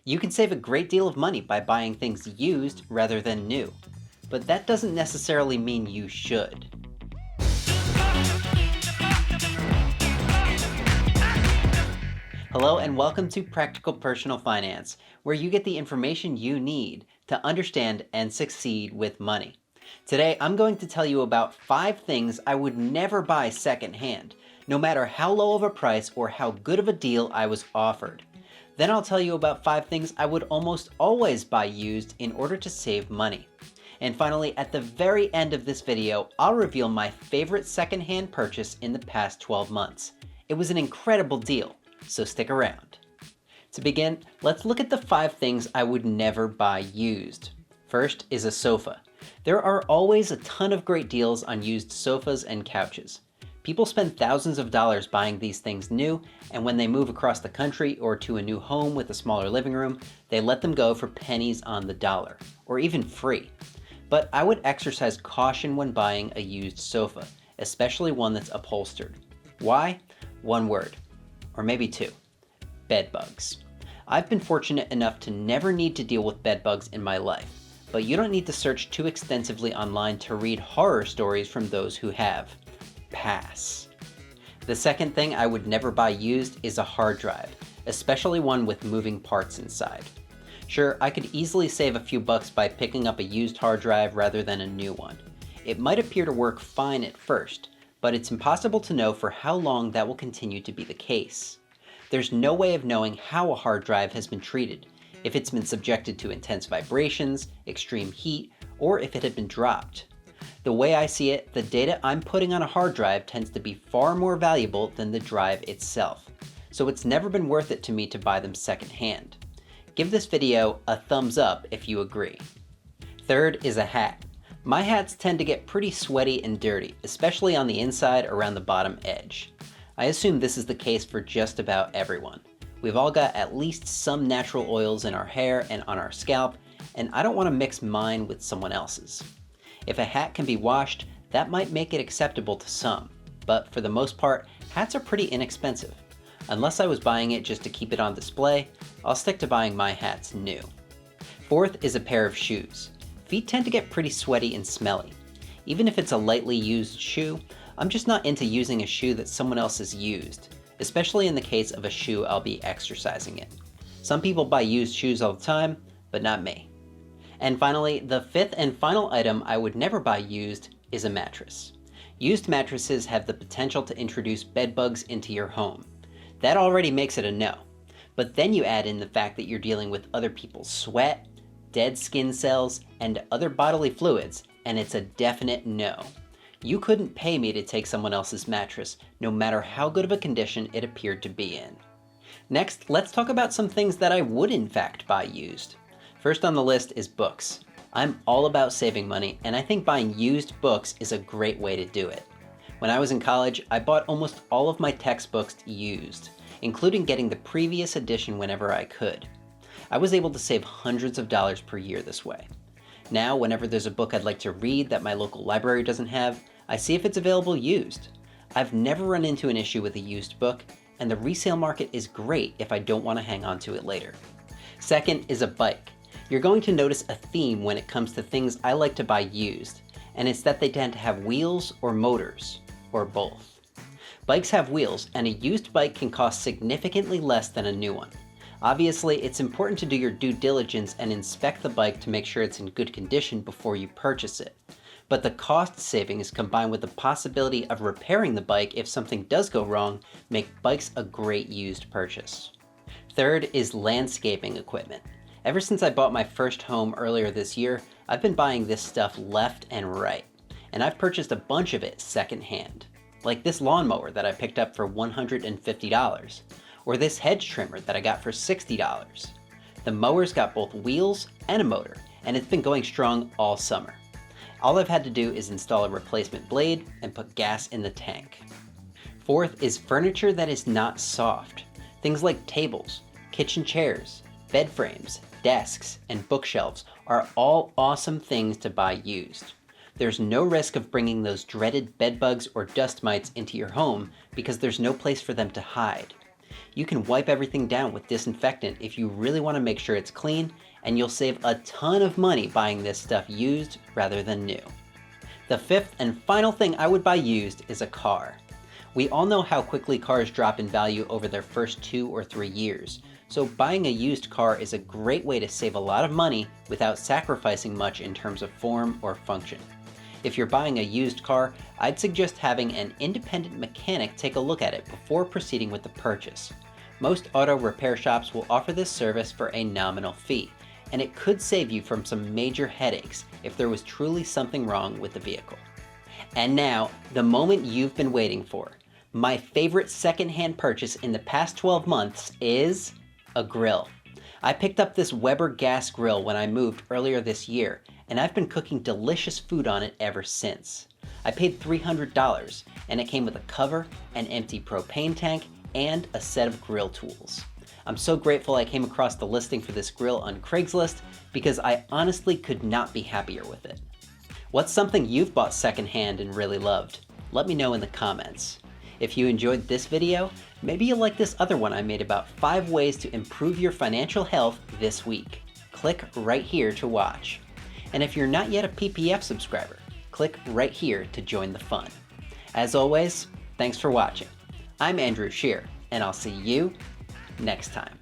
You can save a great deal of money by buying things used rather than new, but that doesn't necessarily mean you should. Hello and welcome to Practical Personal Finance, where you get the information you need to understand and succeed with money. Today, I'm going to tell you about 5 things I would never buy secondhand, no matter how low of a price or how good of a deal I was offered. Then I'll tell you about 5 things I would almost always buy used in order to save money. And finally, at the very end of this video, I'll reveal my favorite secondhand purchase in the past 12 months. It was an incredible deal, so stick around. To begin, let's look at the 5 things I would never buy used. First is a sofa. There are always a ton of great deals on used sofas and couches. People spend thousands of dollars buying these things new, and when they move across the country or to a new home with a smaller living room, they let them go for pennies on the dollar, or even free. But I would exercise caution when buying a used sofa, especially one that's upholstered. Why? One word, or maybe 2. Bed bugs. I've been fortunate enough to never need to deal with bed bugs in my life, but you don't need to search too extensively online to read horror stories from those who have. Pass. The second thing I would never buy used is a hard drive, especially one with moving parts inside. Sure, I could easily save a few bucks by picking up a used hard drive rather than a new one. It might appear to work fine at first, but it's impossible to know for how long that will continue to be the case. There's no way of knowing how a hard drive has been treated, if it's been subjected to intense vibrations, extreme heat, or if it had been dropped. The way I see it, the data I'm putting on a hard drive tends to be far more valuable than the drive itself, so it's never been worth it to me to buy them secondhand. Give this video a thumbs up if you agree. Third is a hat. My hats tend to get pretty sweaty and dirty, especially on the inside around the bottom edge. I assume this is the case for just about everyone. We've all got at least some natural oils in our hair and on our scalp, and I don't want to mix mine with someone else's. If a hat can be washed, that might make it acceptable to some, but for the most part, hats are pretty inexpensive. Unless I was buying it just to keep it on display, I'll stick to buying my hats new. Fourth is a pair of shoes. Feet tend to get pretty sweaty and smelly. Even if it's a lightly used shoe, I'm just not into using a shoe that someone else has used, especially in the case of a shoe I'll be exercising in. Some people buy used shoes all the time, but not me. And finally, the 5th and final item I would never buy used is a mattress. Used mattresses have the potential to introduce bed bugs into your home. That already makes it a no. But then you add in the fact that you're dealing with other people's sweat, dead skin cells, and other bodily fluids, and it's a definite no. You couldn't pay me to take someone else's mattress, no matter how good of a condition it appeared to be in. Next, let's talk about some things that I would in fact buy used. First on the list is books. I'm all about saving money, and I think buying used books is a great way to do it. When I was in college, I bought almost all of my textbooks used, including getting the previous edition whenever I could. I was able to save hundreds of dollars per year this way. Now, whenever there's a book I'd like to read that my local library doesn't have, I see if it's available used. I've never run into an issue with a used book, and the resale market is great if I don't want to hang on to it later. Second is a bike. You're going to notice a theme when it comes to things I like to buy used, and it's that they tend to have wheels or motors, or both. Bikes have wheels, and a used bike can cost significantly less than a new one. Obviously, it's important to do your due diligence and inspect the bike to make sure it's in good condition before you purchase it. But the cost savings combined with the possibility of repairing the bike if something does go wrong make bikes a great used purchase. Third is landscaping equipment. Ever since I bought my first home earlier this year, I've been buying this stuff left and right, and I've purchased a bunch of it secondhand. Like this lawnmower that I picked up for $150, or this hedge trimmer that I got for $60. The mower's got both wheels and a motor, and it's been going strong all summer. All I've had to do is install a replacement blade and put gas in the tank. Fourth is furniture that is not soft. Things like tables, kitchen chairs, bed frames, desks, and bookshelves are all awesome things to buy used. There's no risk of bringing those dreaded bed bugs or dust mites into your home because there's no place for them to hide. You can wipe everything down with disinfectant if you really want to make sure it's clean, and you'll save a ton of money buying this stuff used rather than new. The fifth and final thing I would buy used is a car. We all know how quickly cars drop in value over their first 2 or 3 years, so buying a used car is a great way to save a lot of money without sacrificing much in terms of form or function. If you're buying a used car, I'd suggest having an independent mechanic take a look at it before proceeding with the purchase. Most auto repair shops will offer this service for a nominal fee, and it could save you from some major headaches if there was truly something wrong with the vehicle. And now, the moment you've been waiting for. My favorite secondhand purchase in the past 12 months is a grill. I picked up this Weber gas grill when I moved earlier this year, and I've been cooking delicious food on it ever since. I paid $300, and it came with a cover, an empty propane tank, and a set of grill tools. I'm so grateful I came across the listing for this grill on Craigslist because I honestly could not be happier with it. What's something you've bought secondhand and really loved? Let me know in the comments. If you enjoyed this video, maybe you'll like this other one I made about 5 ways to improve your financial health this week. Click right here to watch. And if you're not yet a PPF subscriber, click right here to join the fun. As always, thanks for watching. I'm Andrew Shear, and I'll see you next time.